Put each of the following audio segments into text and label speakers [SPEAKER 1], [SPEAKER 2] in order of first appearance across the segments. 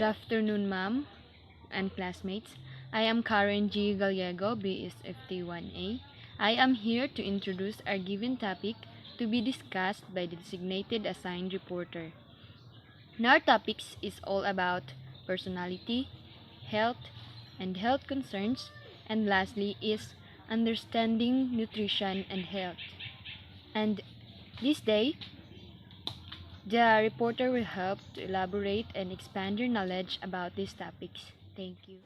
[SPEAKER 1] afternoon, ma'am and classmates. I am Karen G. Gallego, BSFT1A. I am here to introduce our given topic to be discussed by the designated assigned reporter. And our topics is all about personality, health, and health concerns, and lastly is understanding nutrition and health. And this day, the reporter will help to elaborate and expand your knowledge about these topics. Thank you.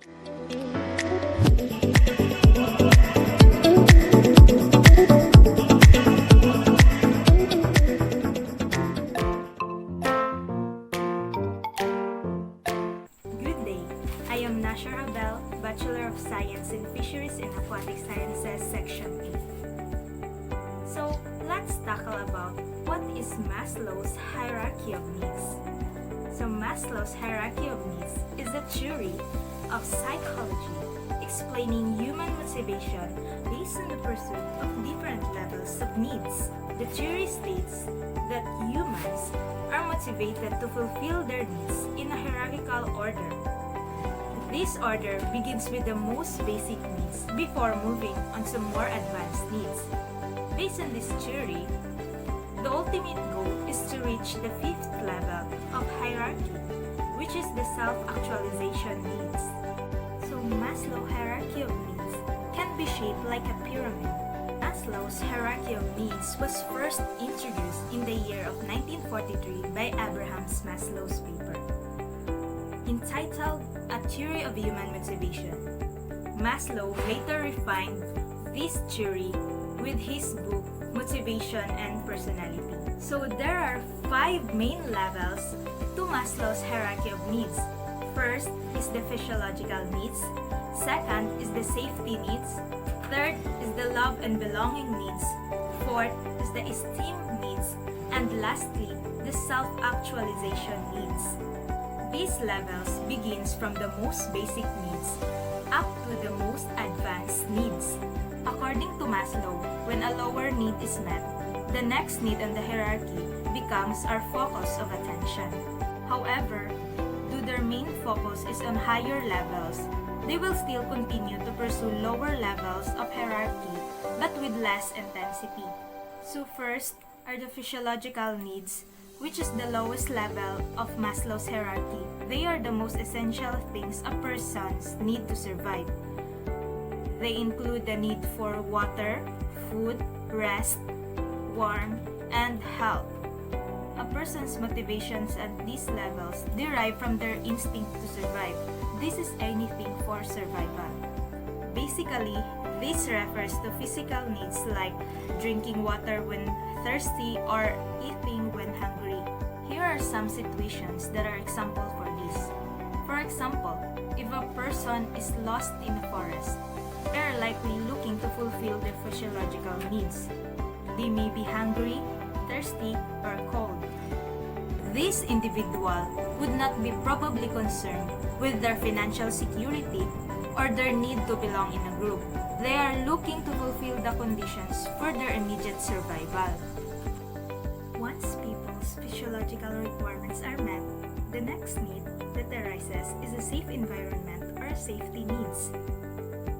[SPEAKER 2] Good day. I am Nasha Rabel, Bachelor of Science in Fisheries and Aquatic Sciences, Section A. So, let's tackle about what is Maslow's hierarchy of needs. So, Maslow's hierarchy of needs is a theory of psychology explaining human motivation based on the pursuit of different levels of needs. The theory states that humans are motivated to fulfill their needs in a hierarchical order. This order begins with the most basic needs before moving on to more advanced needs. Based on this theory, the ultimate goal is to reach the fifth level of hierarchy, which is the self-actualization needs. So Maslow's hierarchy of needs can be shaped like a pyramid. Maslow's hierarchy of needs was first introduced in the year of 1943 by Abraham Maslow's paper, entitled A Theory of Human Motivation. Maslow later refined this theory with his book Motivation and Personality. So there are 5 main levels to Maslow's hierarchy of needs. First is the physiological needs. Second is the safety needs. Third is the love and belonging needs. Fourth is the esteem needs. And lastly, the self-actualization needs. These levels begins from the most basic needs up to the most advanced needs. According to Maslow, when a lower need is met, the next need on the hierarchy becomes our focus of attention. However, though their main focus is on higher levels, they will still continue to pursue lower levels of hierarchy but with less intensity. So first are the physiological needs, which is the lowest level of Maslow's hierarchy. They are the most essential things a person's need to survive. They include the need for water, food, rest, warmth, and health. A person's motivations at these levels derive from their instinct to survive. This is anything for survival. Basically, this refers to physical needs like drinking water when thirsty or eating when hungry. Here are some situations that are example for this. For example, if a person is lost in a forest, they are likely looking to fulfill their physiological needs. They may be hungry, thirsty, or cold. This individual would not be probably concerned with their financial security or their need to belong in a group. They are looking to fulfill the conditions for their immediate survival. Once people's physiological requirements are met, the next need that arises is a safe environment or safety needs.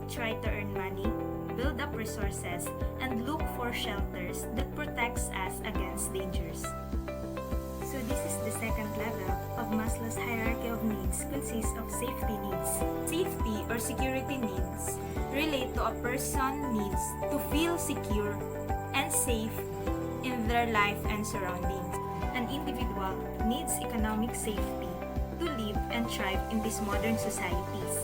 [SPEAKER 2] Try to earn money, build up resources, and look for shelters that protects us against dangers. So this is the second level of Maslow's hierarchy of needs consists of safety needs. Safety or security needs relate to a person needs to feel secure and safe in their life and surroundings. An individual needs economic safety to live and thrive in these modern societies.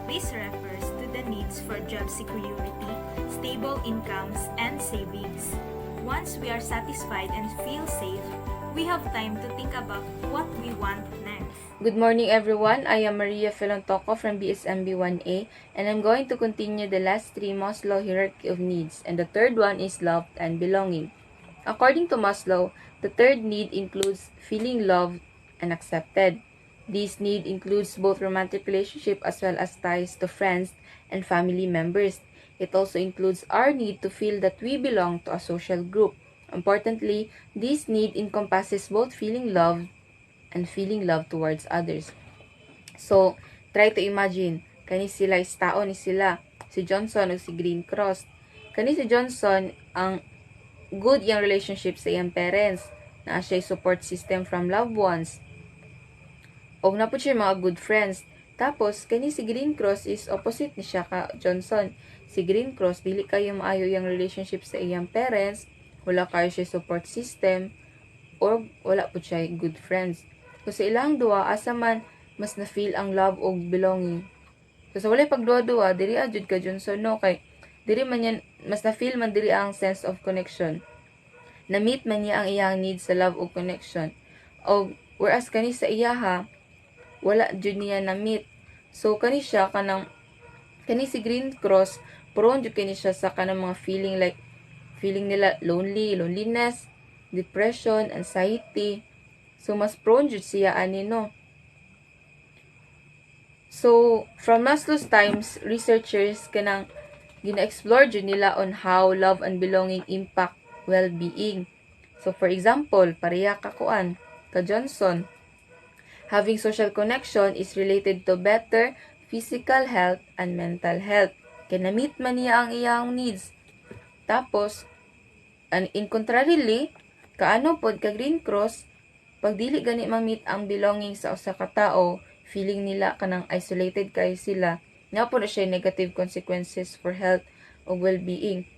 [SPEAKER 2] This refers to the needs for job security, stable incomes, and savings. Once we are satisfied and feel safe, we have time to think about what we want next.
[SPEAKER 3] Good morning everyone, I am Maria Filontoco from BSMB1A and I'm going to continue the last 3 Maslow hierarchy of needs, and the third one is love and belonging. According to Maslow, the third need includes feeling loved and accepted. This need includes both romantic relationship as well as ties to friends and family members. It also includes our need to feel that we belong to a social group. Importantly, this need encompasses both feeling loved and feeling love towards others. So, try to imagine, kani sila is tao ni sila, si Johnson o si Green Cross. Kani si Johnson, ang good yung relationship sa iyang parents, na siya support system from loved ones, o na po siya mga good friends. Tapos, kani si Green Cross is opposite ni siya ka Johnson. Si Green Cross, dili kayo maayo yung relationship sa iyang parents, wala kayo siya support system, or wala po siya good friends. So, sa ilang duwa, asa man, mas na-feel ang love o belonging. So, sa walay pagduwa-duwa, diri adjud ka Johnson, no? Kay, diri man yan, mas na-feel man diri ang sense of connection. Na-meet man niya ang iyang needs sa love o connection. O, whereas kani sa iyaha, wala jud niya na-meet. So, kani siya, kani si Green Cross, prone jud kani siya sa kanang mga feeling like, feeling nila loneliness, depression, anxiety. So, mas prone jud siya ani, no? So, from Maslow's times, researchers kanang gina-explore jud nila on how love and belonging impact well-being. So, for example, pareha ka Johnson, having social connection is related to better physical health and mental health. Kaya na-meet man niya ang iyang needs. Tapos, in contrarily, kaano pod ka Green Cross, pag dili gani ma-meet ang belonging sa usa ka tawo, feeling nila kanang isolated kayo sila, nga po na siya negative consequences for health o well-being.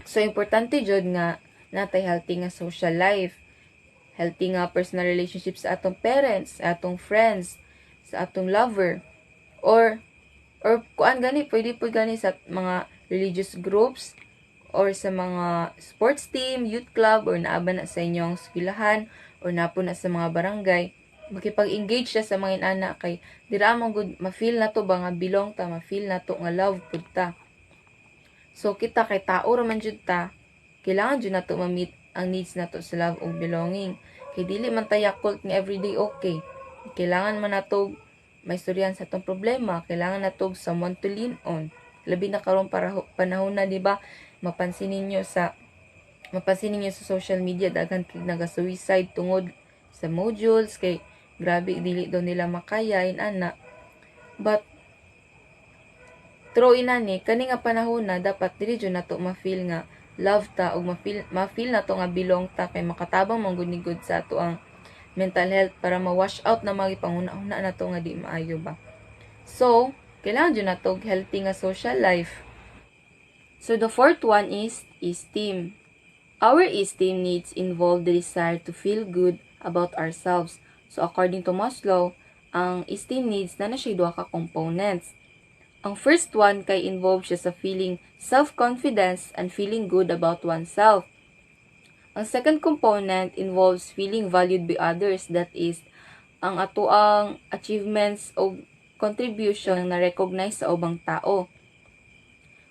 [SPEAKER 3] So, importante jud nga natay healthy nga social life, healthy nga personal relationships sa atong parents, sa atong friends, sa atong lover, or kuan gani, pwede po gani sa mga religious groups, or sa mga sports team, youth club, or naaba na sa inyong eskwelahan, or napo na sa mga barangay, makipag-engage siya sa mga inana kay dira man gud ma-feel na to ba nga belong ta, ma-feel na to nga love pud ta. So kita kay tao ra man jud ta, kailangan jud nato ma-meet ang needs nato sa love o belonging. Kay dili man ta yakult nga everyday okay. Kailangan man nato may istoryan sa atong problema, kailangan nato someone to lean on. Labi na karon para panahon na, di ba? Mapansin ninyo sa social media daghan naga-suicide tungod sa modules kay grabe dili daw nila makaya ana. But through inani kani nga panahon na dapat dili jud nato ma-feel nga love ta ug ma-feel nato nga belong ta kay makatabang man gud sa ato ang mental health para ma-wash out na mga panguna-una nato nga di maayo ba. So, kailangan jud nato healthy nga social life. So the fourth one is esteem. Our esteem needs involve the desire to feel good about ourselves. So according to Maslow, ang esteem needs na siya duha ka components. Ang first one kay involve siya sa feeling self-confidence and feeling good about oneself. Ang second component involves feeling valued by others, that is, ang atoang achievements o contribution na recognize sa ubang tao.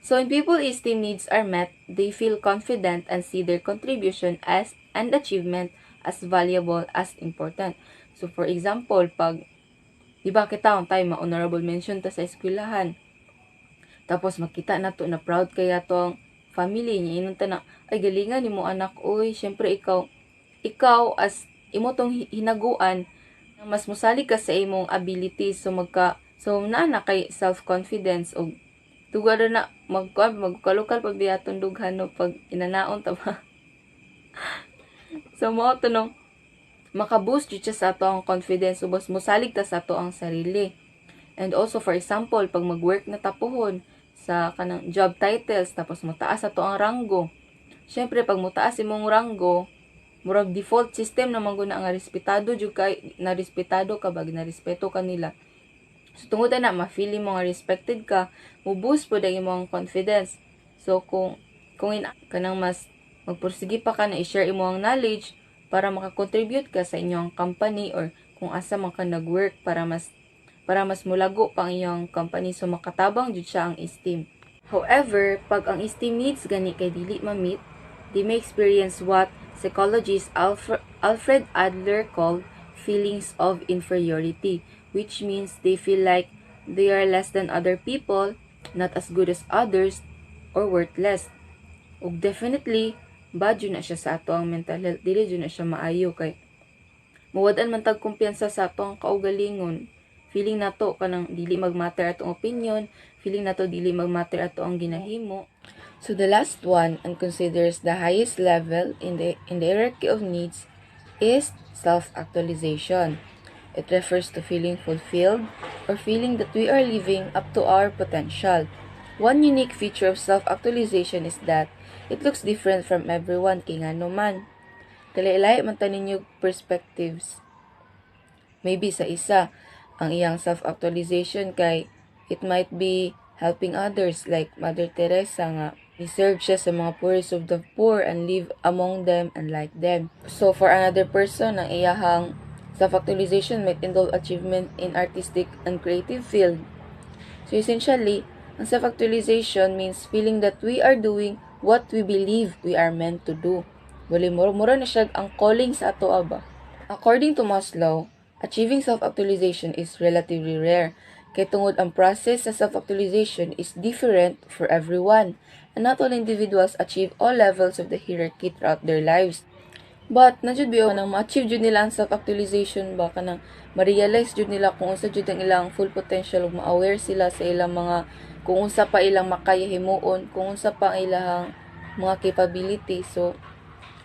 [SPEAKER 3] So when people esteem needs are met, they feel confident and see their contribution as and achievement as valuable as important. So for example, pag di ba kita ang tayo ma-honorable mention ta sa eskwelahan, tapos makita na to na proud kaya to ang family niya, inunta na, ay galingan ni mo anak, oy, syempre ikaw as imo tong hinaguan, mas musalig ka sa imong abilities, so na kay self-confidence, o tugado na, magkalukal pag biyaton dughan, no, pag inanaon, tama. So, mo ito, no, makaboost yun siya sa ato ang confidence, ubos musalig ta sa ato ang sarili. And also, for example, pag mag-work na tapuhon, sa kanang job titles, tapos mutaas ato ang ranggo. Syempre, pag mutaas imong ranggo, murag default system na mangguna nga respetado jud kay narespetado ka bag narespeto ka nila. So tungod na ma-feel mo nga respected ka, mo-boost pud ang imong confidence. So kung kanang mas magpursige pa ka na i-share imong knowledge para maka-contribute ka sa inyong company or kung asa man ka nag-work para mas mulago pang iyong company, so makatabang jud siya ang esteem. However, pag ang esteem needs gani kay dili ma-meet, they may experience what psychologist Alfred Adler called feelings of inferiority, which means they feel like they are less than other people, not as good as others, or worthless. Ug definitely, bad yun na siya sa ato ang mental health, dili yun na siya maayo kay mawad-an man tag kumpiyansa sa ato ang kaugalingon. feeling nato kanang dili magmatter atong opinion, feeling nato dili magmatter ato ang ginahimo. So the last one, and considers the highest level in the hierarchy of needs, is self-actualization. It refers to feeling fulfilled or feeling that we are living up to our potential. One unique feature of self-actualization is that it looks different from everyone kay ngano man. Kalaylay man taninyo perspectives. Maybe sa isa, ang iyang self-actualization kay it might be helping others like Mother Teresa nga deserve siya sa mga poorest of the poor and live among them and like them. So for another person, ang iyahang self-actualization might involve achievement in artistic and creative field. So essentially, ang self-actualization means feeling that we are doing what we believe we are meant to do. Wali mura na siya ang calling sa ato aba. According to Maslow, achieving self-actualization is relatively rare, kay tungod ang process sa self-actualization is different for everyone, and not all individuals achieve all levels of the hierarchy throughout their lives. But, najud biyo, kanang ma-achieve jud nila ang self-actualization ba, kanang ma-realize jud nila kung unsa jud ang ilang full potential, ug ma-aware sila sa ilang mga, kung unsa pa ilang makaya himuon, kung unsa pa ang ilang mga capability. So,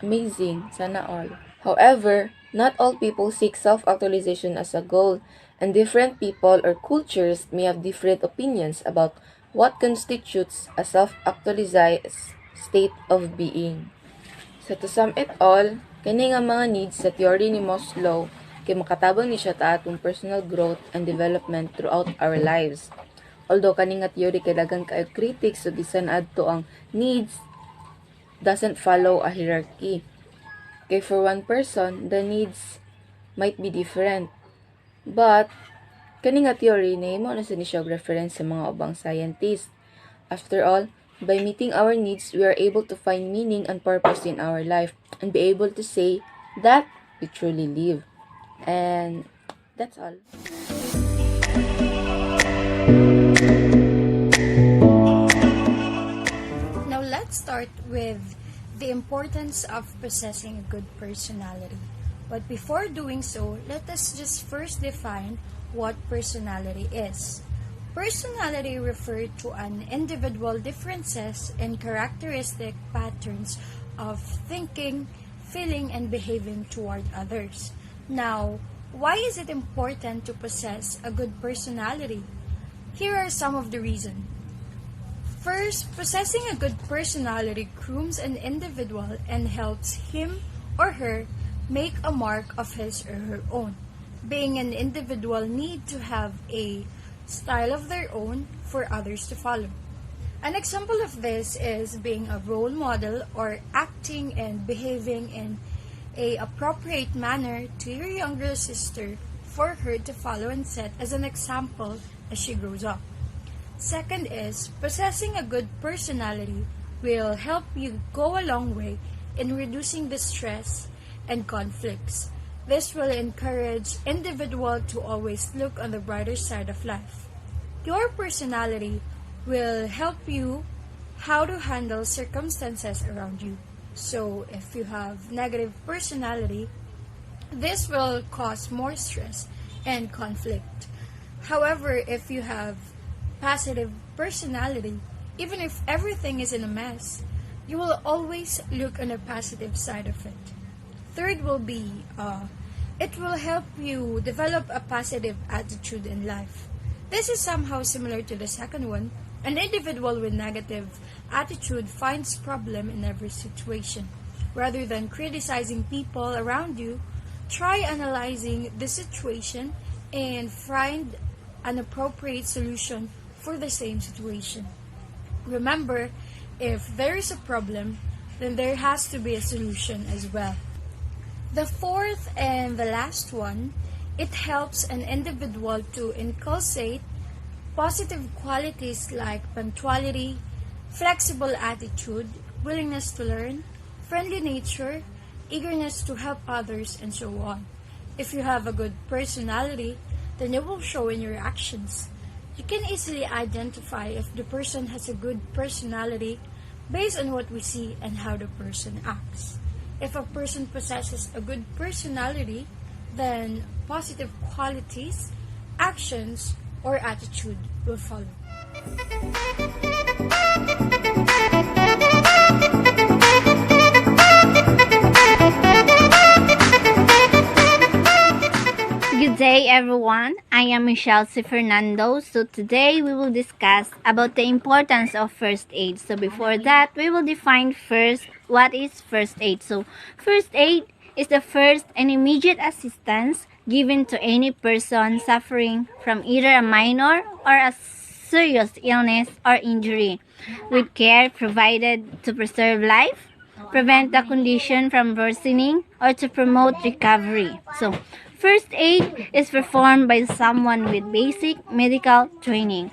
[SPEAKER 3] amazing, sana all. However, not all people seek self-actualization as a goal, and different people or cultures may have different opinions about what constitutes a self-actualized state of being. So to sum it all, kini nga mga needs sa theory ni Maslow kay makatabang ni siya ta atong personal growth and development throughout our lives. Although kani nga theory kay daghang kaayo critics, so bisan adto ang needs doesn't follow a hierarchy. Okay, for one person, the needs might be different. But, kani nga theory, nahimo na sa siya reference sa mga ubang scientists. After all, by meeting our needs, we are able to find meaning and purpose in our life and be able to say that we truly live. And that's all.
[SPEAKER 4] Now let's start with the importance of possessing a good personality. But before doing so, let us just first define what personality is. Personality refers to an individual differences and characteristic patterns of thinking, feeling, and behaving toward others. Now, why is it important to possess a good personality? Here are some of the reasons. First, possessing a good personality grooms an individual and helps him or her make a mark of his or her own. Being an individual need to have a style of their own for others to follow. An example of this is being a role model or acting and behaving in a appropriate manner to your younger sister for her to follow and set as an example as she grows up. Second is, possessing a good personality will help you go a long way in reducing the stress and conflicts. This will encourage individual to always look on the brighter side of life. Your personality will help you how to handle circumstances around you. So, if you have negative personality, this will cause more stress and conflict. However, if you have positive personality, even if everything is in a mess, you will always look on the positive side of it. Third will be, it will help you develop a positive attitude in life. This is somehow similar to the second one. An individual with negative attitude finds problem in every situation. Rather than criticizing people around you, try analyzing the situation and find an appropriate solution for the same situation. Remember, if there is a problem, then there has to be a solution as well. The fourth and the last one, it helps an individual to inculcate positive qualities like punctuality, flexible attitude, willingness to learn, friendly nature, eagerness to help others, and so on. If you have a good personality, then it will show in your actions. You can easily identify if the person has a good personality based on what we see and how the person acts. If a person possesses a good personality, then positive qualities actions or attitude will follow.
[SPEAKER 5] Good day everyone, I am Michelle C. Fernando. So today we will discuss about the importance of first aid. So before that, we will define first what is first aid. So first aid is the first and immediate assistance given to any person suffering from either a minor or a serious illness or injury, with care provided to preserve life, prevent the condition from worsening, or to promote recovery. So, first aid is performed by someone with basic medical training.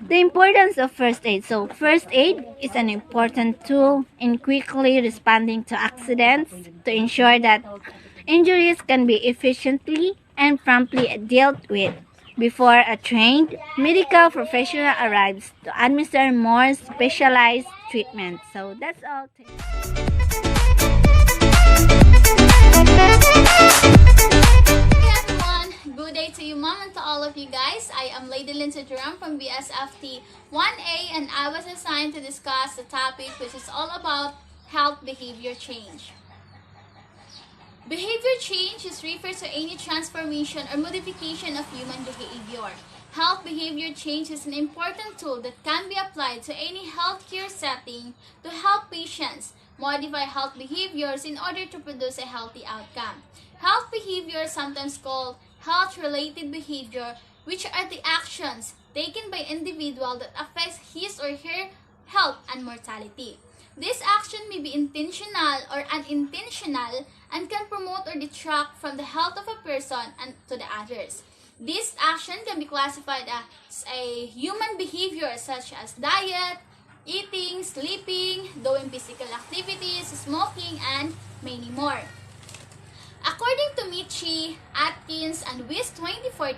[SPEAKER 5] The importance of first aid. So, first aid is an important tool in quickly responding to accidents to ensure that injuries can be efficiently and promptly dealt with before a trained medical professional arrives to administer more specialized treatment. So, that's all.
[SPEAKER 6] Hey everyone, good day to you mom and to all of you guys. I am Lady Lindsay Duran from BSFT1A and I was assigned to discuss the topic which is all about health behavior change. Behavior change is refers to any transformation or modification of human behavior. Health behavior change is an important tool that can be applied to any healthcare setting to help patients modify health behaviors in order to produce a healthy outcome. Health behavior, sometimes called health-related behavior, which are the actions taken by individual that affects his or her health and mortality. This action may be intentional or unintentional and can promote or detract from the health of a person and to the others. This action can be classified as a human behavior such as diet, eating, sleeping, doing physical activities, smoking, and many more. According to Michi, Atkins, and WIS 2014,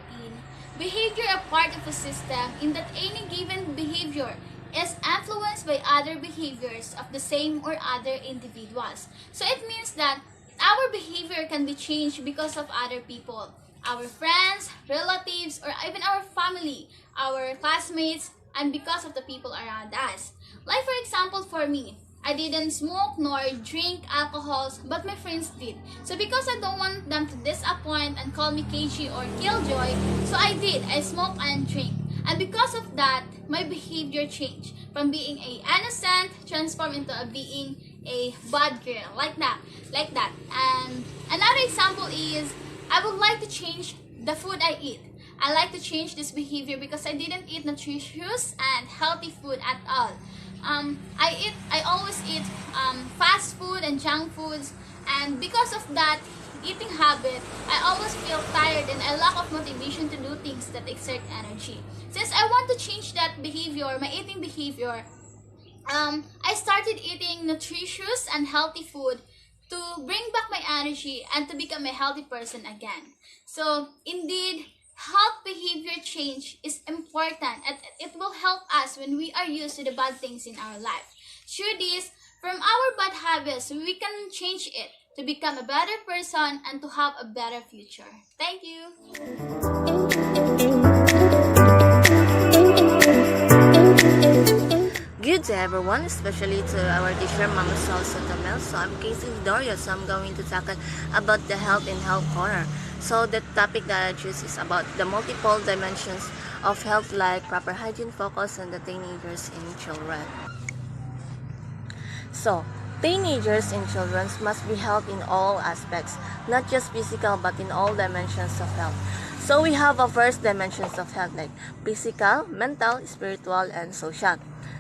[SPEAKER 6] behavior are part of a system in that any given behavior is influenced by other behaviors of the same or other individuals. So it means that our behavior can be changed because of other people, our friends, relatives, or even our family, our classmates, and because of the people around us. Like for example, for me, I didn't smoke nor drink alcohols, but my friends did. So because I don't want them to disappoint and call me KG or Killjoy, so I did. I smoke and drink. And because of that, my behavior changed from being a innocent, transformed into a being a bad girl, like that. And another example is, I would like to change the food I eat. I like to change this behavior because I didn't eat nutritious and healthy food at all. I always eat fast food and junk foods, and because of that eating habit, I always feel tired and a lack of motivation to do things that exert energy. Since I want to change that behavior, my eating behavior, I started eating nutritious and healthy food to bring back my energy and to become a healthy person again. So indeed, health behavior change is important and it will help us when we are used to the bad things in our life. Through this, from our bad habits, we can change it to become a better person and to have a better future. Thank you.
[SPEAKER 7] Good day everyone, especially to our teacher Mama Sol Sotomel. So I'm Casey Doria, so I'm going to tackle about the health in health corner. So the topic that I choose is about the multiple dimensions of health, like proper hygiene, focus on the teenagers and children. So teenagers and children must be healthy in all aspects, not just physical but in all dimensions of health. So we have a first dimensions of health like physical, mental, spiritual, and social.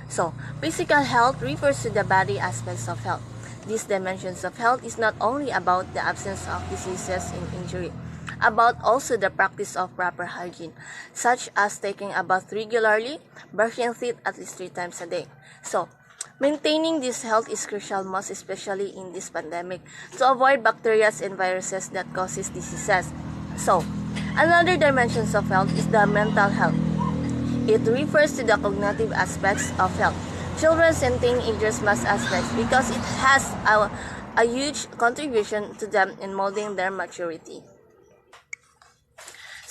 [SPEAKER 7] So physical health refers to the body aspects of health. These dimensions of health is not only about the absence of diseases and injury, about also the practice of proper hygiene, such as taking a bath regularly, brushing teeth at least 3 times a day. So maintaining this health is crucial, most especially in this pandemic, to avoid bacteria and viruses that causes diseases. So another dimensions of health is the mental health. It refers to the cognitive aspects of health. Children and teenagers must aspects because it has a huge contribution to them in molding their maturity.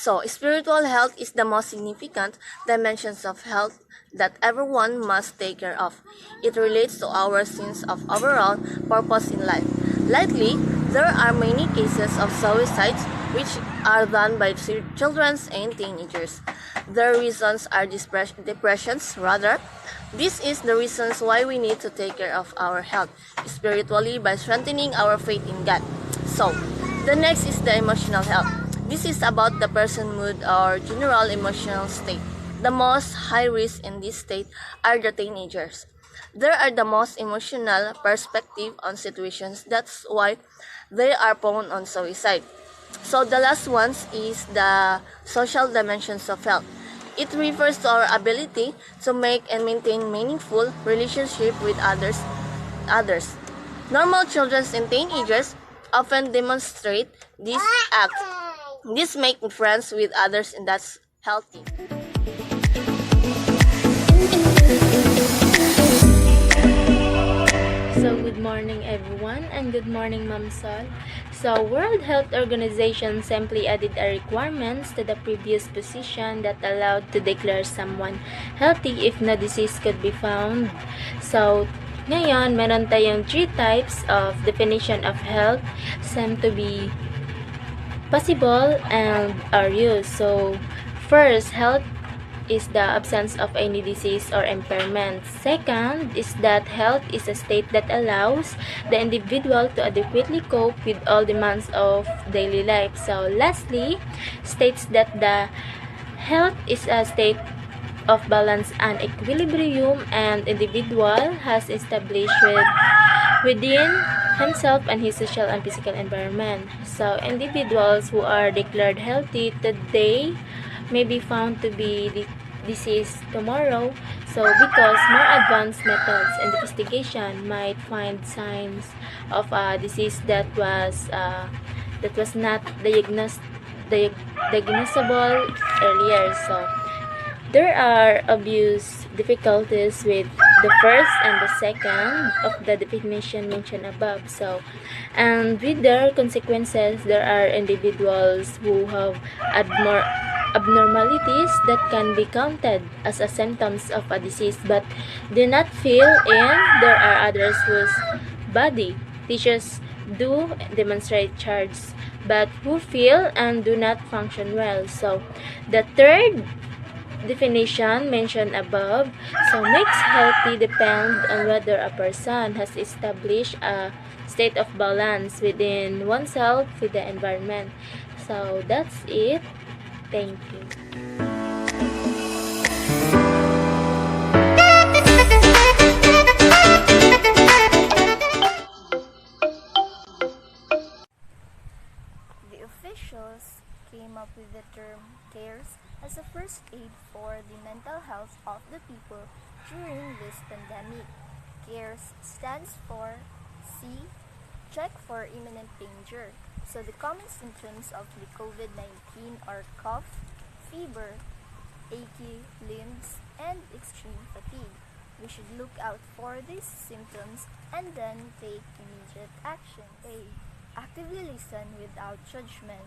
[SPEAKER 7] So, spiritual health is the most significant dimensions of health that everyone must take care of. It relates to our sense of overall purpose in life. Lately, there are many cases of suicides which are done by children and teenagers. The reasons are depressions rather. This is the reasons why we need to take care of our health spiritually by strengthening our faith in God. So, the next is the emotional health. This is about the person mood or general emotional state. The most high risk in this state are the teenagers. They are the most emotional perspective on situations. That's why they are prone on suicide. So the last one is the social dimensions of health. It refers to our ability to make and maintain meaningful relationship with others. Normal children and teenagers often demonstrate this act. This making friends with others and that's healthy.
[SPEAKER 1] So good morning everyone and good morning Ma'am Sol. So World Health Organization simply added a requirements to the previous position that allowed to declare someone healthy if no disease could be found. So ngayon, meron tayong 3 types of definition of health seem to be possible and are used. So first, health is the absence of any disease or impairment. Second is that health is a state that allows the individual to adequately cope with all demands of daily life. So lastly, states that the health is a state of balance and equilibrium and individual has established within himself and his social and physical environment. So individuals who are declared healthy today may be found to be diseased tomorrow. So because more advanced methods and investigation might find signs of a disease that was not diagnosable earlier. So there are obvious difficulties with the first and the second of the definition mentioned above. So, and with their consequences, there are individuals who have abnormalities that can be counted as a symptoms of a disease but do not feel in. There are others whose body tissues do demonstrate charges but who feel and do not function well. So, the third definition mentioned above so makes healthy depend on whether a person has established a state of balance within oneself with the environment. So that's it. Thank you.
[SPEAKER 8] The officials came up with the term CARES as a first aid for the mental health of the people during this pandemic. CARES stands for C. Check for imminent danger. So the common symptoms of the COVID-19 are cough, fever, achy limbs, and extreme fatigue. We should look out for these symptoms and then take immediate action. A. Actively listen without judgment.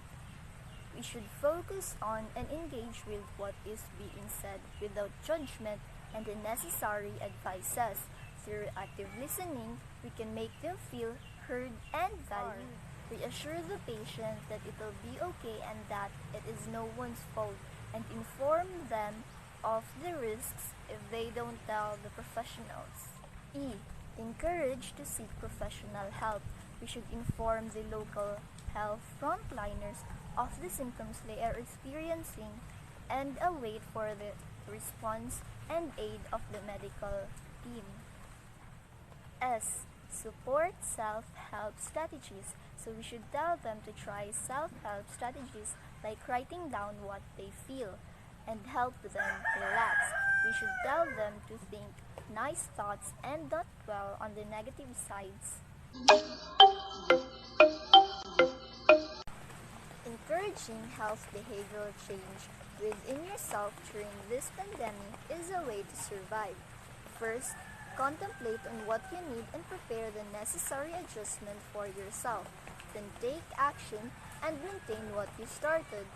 [SPEAKER 8] We should focus on and engage with what is being said without judgment and the necessary advices. Through active listening, we can make them feel heard and valued. Reassure the patient that it will be okay and that it is no one's fault, and inform them of the risks if they don't tell the professionals. E. Encourage to seek professional help. We should inform the local health frontliners of the symptoms they are experiencing and await for the response and aid of the medical team. S. Support self-help strategies. So we should tell them to try self-help strategies like writing down what they feel and help them relax. We should tell them to think nice thoughts and not dwell on the negative sides. Encouraging health behavioral change within yourself during this pandemic is a way to survive. First, contemplate on what you need and prepare the necessary adjustment for yourself. Then take action and maintain what you started.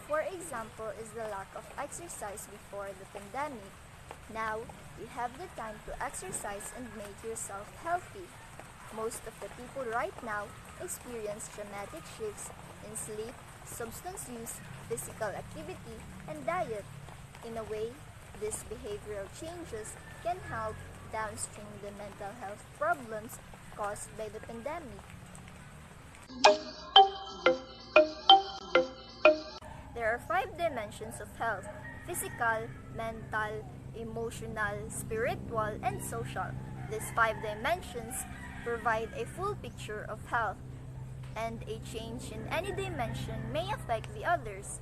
[SPEAKER 8] For example, is the lack of exercise before the pandemic. Now, you have the time to exercise and make yourself healthy. Most of the people right now experience dramatic shifts in sleep, substance use, physical activity, and diet. In a way, these behavioral changes can help downstream the mental health problems caused by the pandemic. There are 5 dimensions of health: physical, mental, emotional, spiritual, and social. These 5 dimensions provide a full picture of health, and a change in any dimension may affect the others.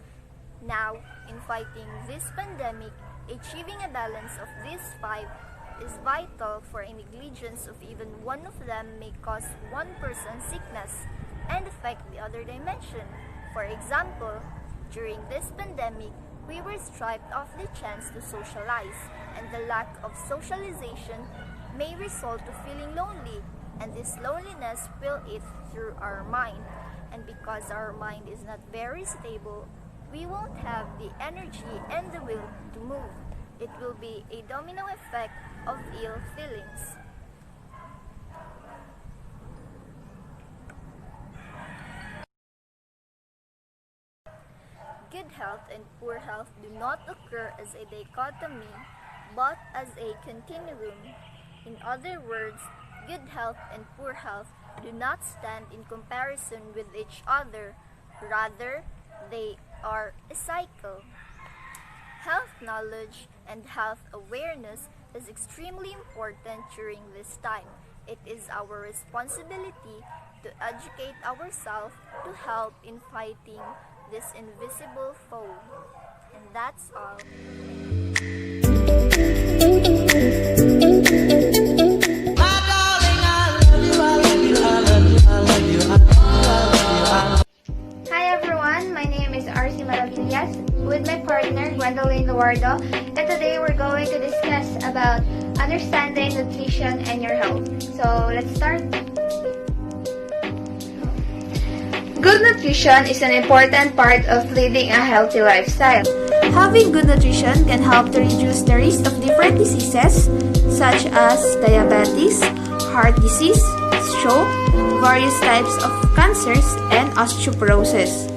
[SPEAKER 8] Now, in fighting this pandemic, achieving a balance of these 5 is vital, for a negligence of even one of them may cause one person's sickness and affect the other dimension. For example, during this pandemic, we were stripped of the chance to socialize, and the lack of socialization may result to feeling lonely, and this loneliness will eat through our mind. And because our mind is not very stable, we won't have the energy and the will to move. It will be a domino effect of ill feelings. Good health and poor health do not occur as a dichotomy, but as a continuum. In other words, good health and poor health do not stand in comparison with each other. Rather, they are a cycle. Health knowledge and health awareness is extremely important during this time. It is our responsibility to educate ourselves to help in fighting this invisible foe. And that's all.
[SPEAKER 9] Hi everyone, my name is RC Maravillas with my partner Gwendolyn Luardo, and today we're going to discuss about understanding nutrition and your health. So let's start. Good nutrition is an important part of leading a healthy lifestyle.
[SPEAKER 2] Having good nutrition can help to reduce the risk of different diseases such as diabetes, heart disease, stroke, various types of cancers, and osteoporosis.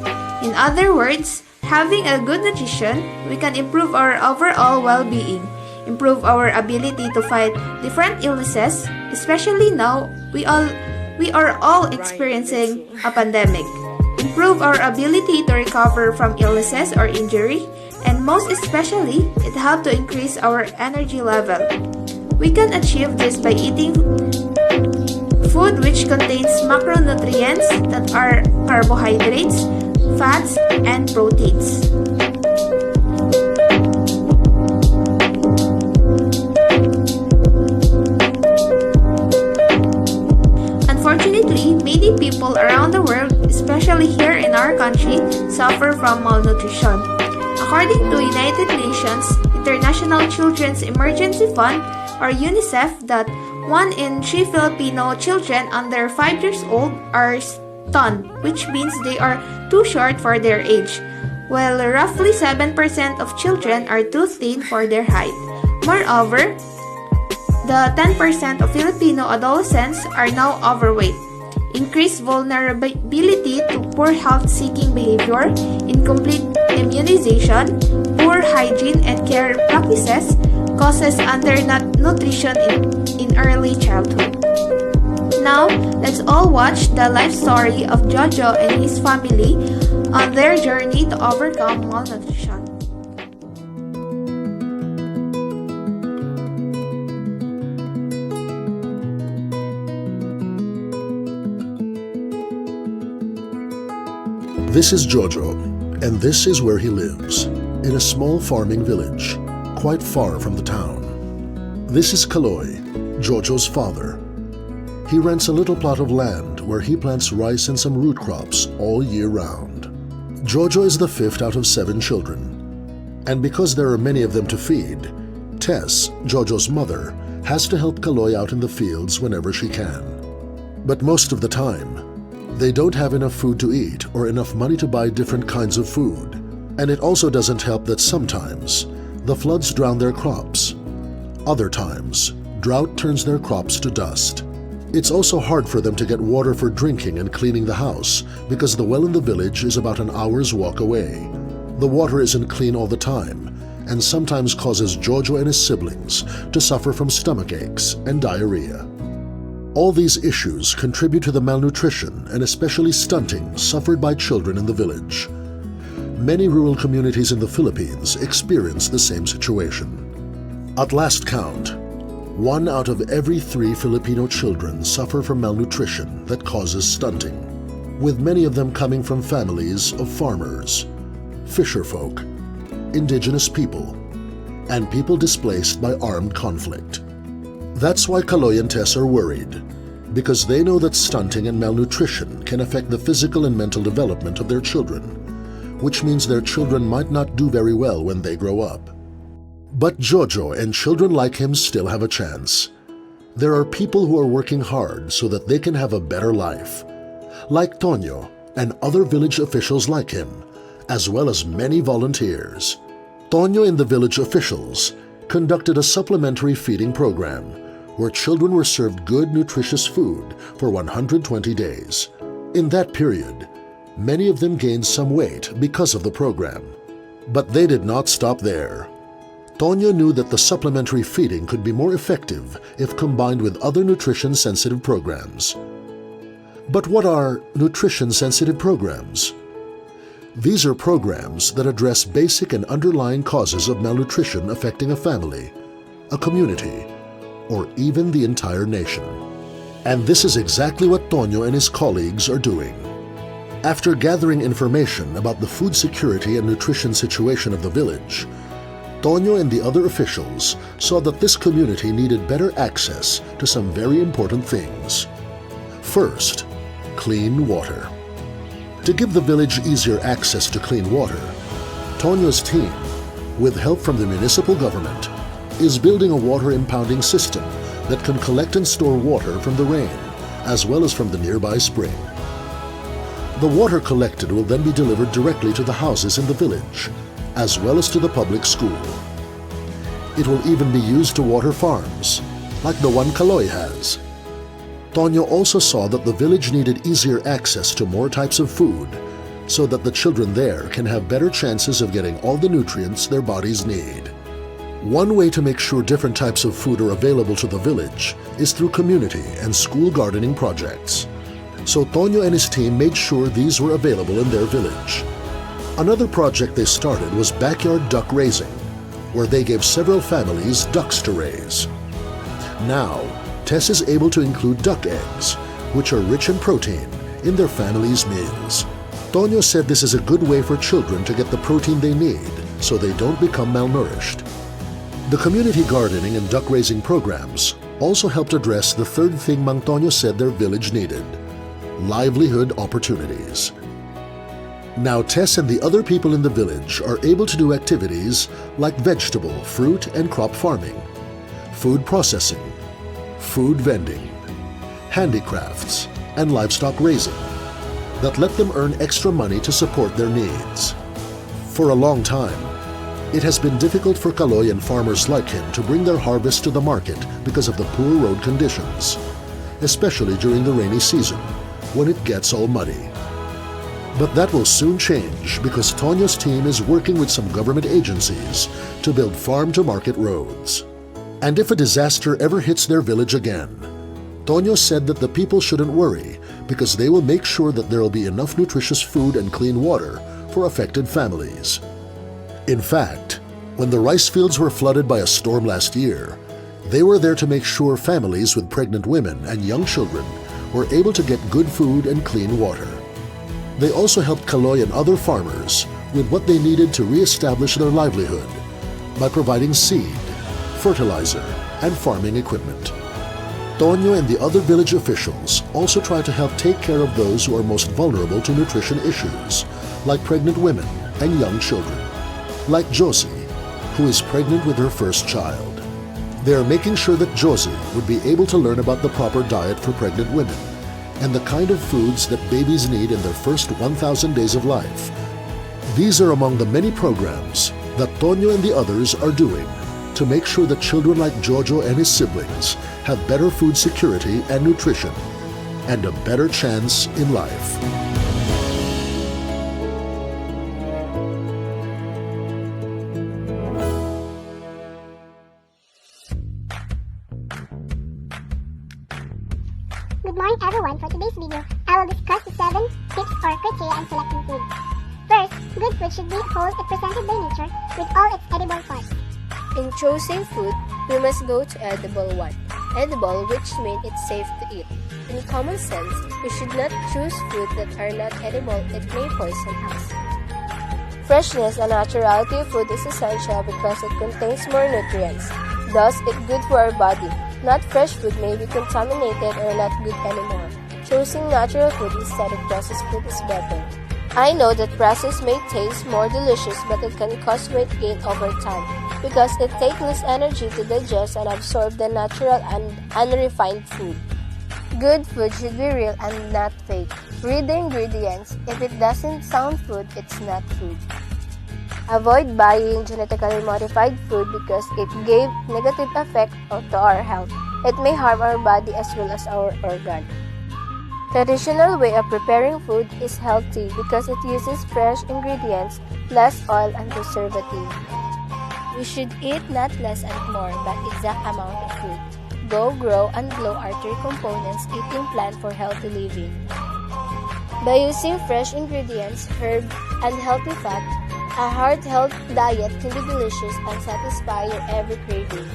[SPEAKER 2] In other words, having a good nutrition, we can improve our overall well-being, improve our ability to fight different illnesses, especially now we are all experiencing a pandemic, improve our ability to recover from illnesses or injury, and most especially, it helps to increase our energy level. We can achieve this by eating food which contains macronutrients that are carbohydrates, fats, and proteins. Unfortunately, many people around the world, especially here in our country, suffer from malnutrition. According to United Nations International Children's Emergency Fund, or UNICEF, that 1 in 3 Filipino children under 5 years old are stunned, which means they are too short for their age, while roughly 7% of children are too thin for their height. Moreover, the 10% of Filipino adolescents are now overweight. Increased vulnerability to poor health-seeking behavior, incomplete immunization, poor hygiene and care practices causes undernutrition in early childhood. Now, let's all watch the life story of Jojo and his family on their journey to overcome malnutrition.
[SPEAKER 10] This is Jojo, and this is where he lives, in a small farming village, quite far from the town. This is Kaloy, Jojo's father. He rents a little plot of land where he plants rice and some root crops all year round. Jojo is the 5th out of 7 children, and because there are many of them to feed, Tess, Jojo's mother, has to help Kaloy out in the fields whenever she can. But most of the time, they don't have enough food to eat or enough money to buy different kinds of food, And it also doesn't help that sometimes the floods drown their crops. Other times, drought turns their crops to dust. It's also hard for them to get water for drinking and cleaning the house because the well in the village is about an hour's walk away. The water isn't clean all the time and sometimes causes Jojo and his siblings to suffer from stomach aches and diarrhea. All these issues contribute to the malnutrition and especially stunting suffered by children in the village. Many rural communities in the Philippines experience the same situation. At last count, 1 out of every 3 Filipino children suffer from malnutrition that causes stunting, with many of them coming from families of farmers, fisherfolk, indigenous people, and people displaced by armed conflict. That's why Kaloy and Tess are worried, because they know that stunting and malnutrition can affect the physical and mental development of their children, which means their children might not do very well when they grow up. But Jojo and children like him still have a chance. There are people who are working hard so that they can have a better life, like Tonyo and other village officials like him, as well as many volunteers. Tonyo and the village officials conducted a supplementary feeding program where children were served good, nutritious food for 120 days. In that period, many of them gained some weight because of the program. But they did not stop there. Tonyo knew that the supplementary feeding could be more effective if combined with other nutrition-sensitive programs. But what are nutrition-sensitive programs? These are programs that address basic and underlying causes of malnutrition affecting a family, a community, or even the entire nation. And this is exactly what Tonyo and his colleagues are doing. After gathering information about the food security and nutrition situation of the village, Tonyo and the other officials saw that this community needed better access to some very important things. First, clean water. To give the village easier access to clean water, Tonyo's team, with help from the municipal government, is building a water impounding system that can collect and store water from the rain, as well as from the nearby spring. The water collected will then be delivered directly to the houses in the village, as well as to the public school. It will even be used to water farms, like the one Kaloy has. Tonyo also saw that the village needed easier access to more types of food, so that the children there can have better chances of getting all the nutrients their bodies need. One way to make sure different types of food are available to the village is through community and school gardening projects. So Tonyo and his team made sure these were available in their village. Another project they started was backyard duck raising, where they gave several families ducks to raise. Now, Tess is able to include duck eggs, which are rich in protein, in their family's meals. Tonyo said this is a good way for children to get the protein they need so they don't become malnourished. The community gardening and duck raising programs also helped address the third thing Mang Tonyo said their village needed: livelihood opportunities. Now Tess and the other people in the village are able to do activities like vegetable, fruit, and crop farming, food processing, food vending, handicrafts, and livestock raising that let them earn extra money to support their needs. For a long time, it has been difficult for Kaloy and farmers like him to bring their harvest to the market because of the poor road conditions, especially during the rainy season when it gets all muddy. But that will soon change because Tonyo's team is working with some government agencies to build farm-to-market roads. And if a disaster ever hits their village again, Tonyo said that the people shouldn't worry because they will make sure that there will be enough nutritious food and clean water for affected families. In fact, when the rice fields were flooded by a storm last year, they were there to make sure families with pregnant women and young children were able to get good food and clean water. They also helped Kaloy and other farmers with what they needed to re-establish their livelihood by providing seed, fertilizer, and farming equipment. Tonyo and the other village officials also try to help take care of those who are most vulnerable to nutrition issues, like pregnant women and young children, like Josie, who is pregnant with her first child. They are making sure that Josie would be able to learn about the proper diet for pregnant women and the kind of foods that babies need in their first 1,000 days of life, These are among the many programs that Tonyo and the others are doing to make sure that children like Jojo and his siblings have better food security and nutrition and a better chance in life.
[SPEAKER 11] Good morning everyone. For today's video, I will discuss the 7 tips or criteria in selecting food. First, good food should be whole if presented by nature with all its edible parts.
[SPEAKER 12] In choosing food, we must go to edible one. Edible, which means it's safe to eat. In common sense, we should not choose food that are not edible, it may poison us. Freshness and naturality of food is essential because it contains more nutrients. Thus, it's good for our body. Not fresh food may be contaminated or not good anymore. Choosing natural food instead of processed food is better. I know that processed may taste more delicious, but it can cause weight gain over time because it takes less energy to digest and absorb the natural and unrefined food. Good food should be real and not fake. Read the ingredients. If it doesn't sound food, it's not food. Avoid buying genetically modified food because it gave negative effect to our health. It may harm our body as well as our organ. Traditional way of preparing food is healthy because it uses fresh ingredients, less oil and preservative. We should eat not less and more, but exact amount of food. Go, grow, and glow are 3 components eating plan for healthy living. By using fresh ingredients, herb, and healthy fat, a heart-health diet can be delicious and satisfy your every craving.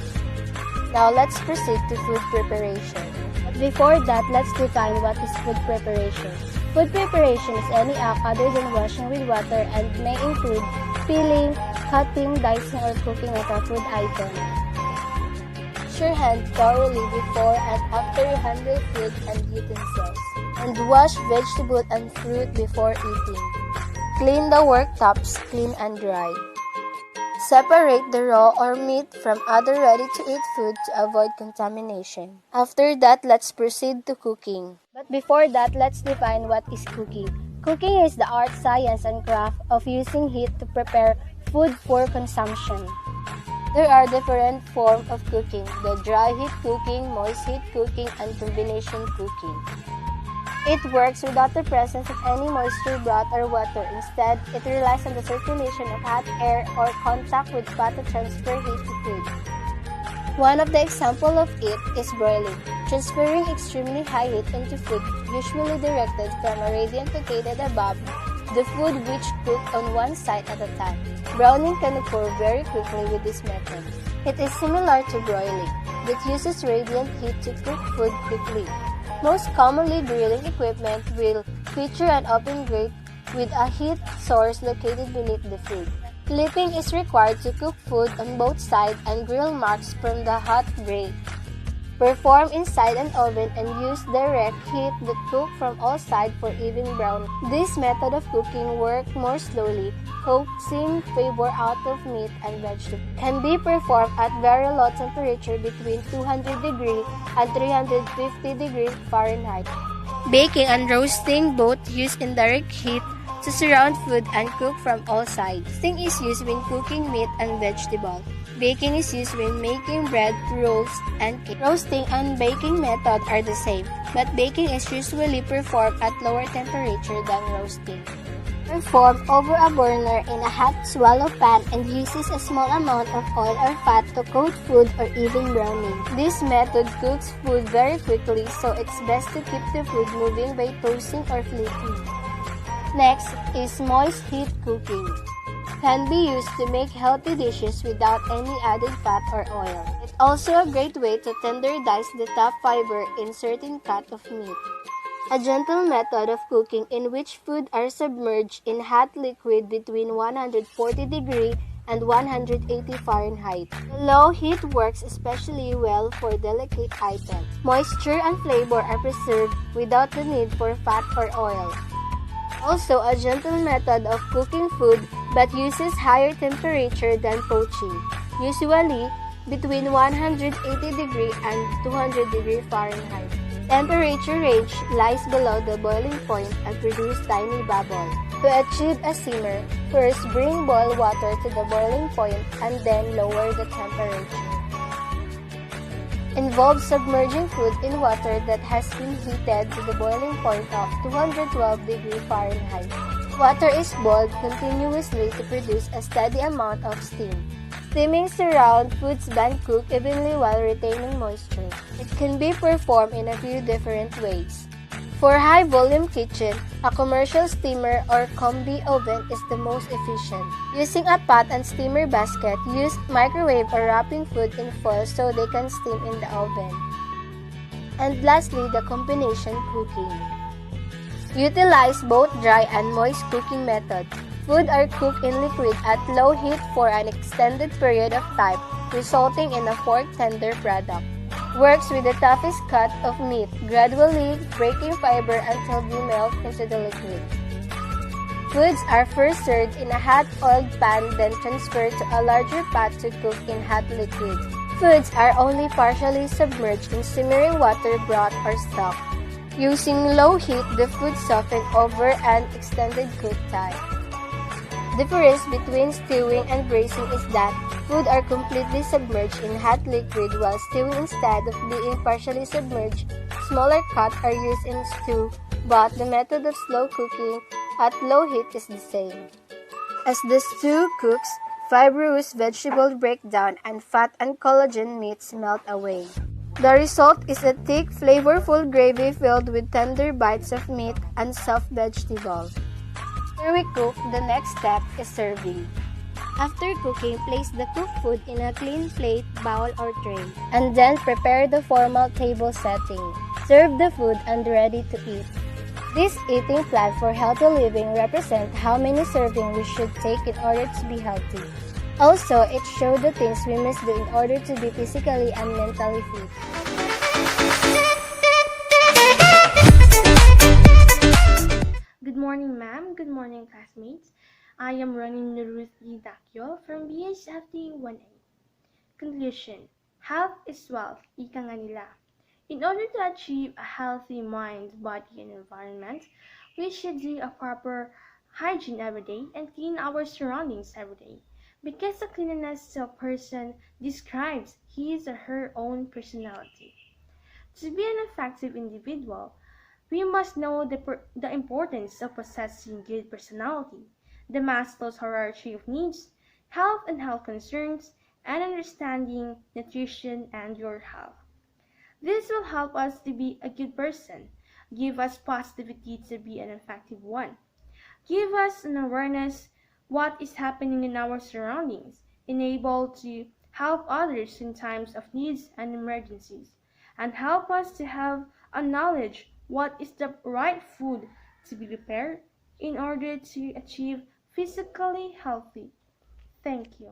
[SPEAKER 12] Now let's proceed to food preparation. But before that, let's define what is food preparation. Food preparation is any act other than washing with water and may include peeling, cutting, dicing, or cooking of a food item. Wash your hands thoroughly before and after you handle food and utensils. And wash vegetables and fruit before eating. Clean the worktops, clean and dry. Separate the raw or meat from other ready-to-eat food to avoid contamination. After that, let's proceed to cooking. But before that, let's define what is cooking. Cooking is the art, science, and craft of using heat to prepare food for consumption. There are different forms of cooking: the dry heat cooking, moist heat cooking, and combination cooking. It works without the presence of any moisture, broth, or water. Instead, it relies on the circulation of hot air or contact with fat to transfer heat to food. One of the examples of it is broiling, transferring extremely high heat into food, usually directed from a radiant located above the food which cooked on one side at a time. Browning can occur very quickly with this method. It is similar to broiling, but uses radiant heat to cook food quickly. Most commonly, grilling equipment will feature an open grate with a heat source located beneath the food. Flipping is required to cook food on both sides and grill marks from the hot grate. Perform inside an oven and use direct heat that cook from all sides for even brown. This method of cooking works more slowly, coaxing flavor out of meat and vegetables. Can be performed at very low temperature between 200 degrees and 350 degrees Fahrenheit. Baking and roasting both use indirect heat to surround food and cook from all sides. Roasting is used when cooking meat and vegetables. Baking is used when making bread, rolls, and cake. Roasting and baking method are the same, but baking is usually performed at lower temperature than roasting. Performed over a burner in a hot swallow pan and uses a small amount of oil or fat to coat food or even browning. This method cooks food very quickly, so it's best to keep the food moving by toasting or flipping. Next is moist heat cooking. Can be used to make healthy dishes without any added fat or oil. It's also a great way to tenderize the top fiber in certain cut of meat. A gentle method of cooking in which food are submerged in hot liquid between 140 degrees and 180 Fahrenheit. The low heat works especially well for delicate items. Moisture and flavor are preserved without the need for fat or oil. Also, a gentle method of cooking food but uses higher temperature than poaching, usually between 180 degrees and 200 degrees Fahrenheit. Temperature range lies below the boiling point and produce tiny bubbles. To achieve a simmer, first bring boiled water to the boiling point and then lower the temperature. Involves submerging food in water that has been heated to the boiling point of 212 degrees Fahrenheit. Water is boiled continuously to produce a steady amount of steam. Steaming surrounds foods when cooked evenly while retaining moisture. It can be performed in a few different ways. For high-volume kitchen, a commercial steamer or combi oven is the most efficient. Using a pot and steamer basket, use microwave or wrapping food in foil so they can steam in the oven. And lastly, the combination cooking. Utilize both dry and moist cooking methods. Food are cooked in liquid at low heat for an extended period of time, resulting in a fork tender product. Works with the toughest cut of meat, gradually breaking fiber until they melt into the liquid. Foods are first served in a hot oiled pan, then transferred to a larger pot to cook in hot liquid. Foods are only partially submerged in simmering water, broth, or stock. Using low heat, the food softens over an extended cook time. Difference between stewing and braising is that food are completely submerged in hot liquid while stewing instead of being partially submerged. Smaller cuts are used in stew, but the method of slow cooking at low heat is the same. As the stew cooks, fibrous vegetables break down and fat and collagen meats melt away. The result is a thick, flavorful gravy filled with tender bites of meat and soft vegetables. After we cook, the next step is serving. After cooking, place the cooked food in a clean plate, bowl, or tray, and then prepare the formal table setting. Serve the food and ready to eat. This eating plan for healthy living represents how many servings we should take in order to be healthy. Also, it shows the things we must do in order to be physically and mentally fit.
[SPEAKER 13] Good morning, ma'am. Good morning, classmates. I am running Nuruthi Dakyo from BSFT 1A. Conclusion: health is wealth, ika nga nila. In order to achieve a healthy mind, body, and environment, we should do a proper hygiene every day and clean our surroundings every day. Because the cleanliness of a person describes his or her own personality. To be an effective individual, we must know the importance of possessing good personality, the Maslow's hierarchy of needs, health and health concerns, and understanding nutrition and your health. This will help us to be a good person, give us positivity to be an effective one, give us an awareness what is happening in our surroundings, enable to help others in times of needs and emergencies, and help us to have a knowledge what is the right food to be prepared in order to achieve physically healthy. Thank you.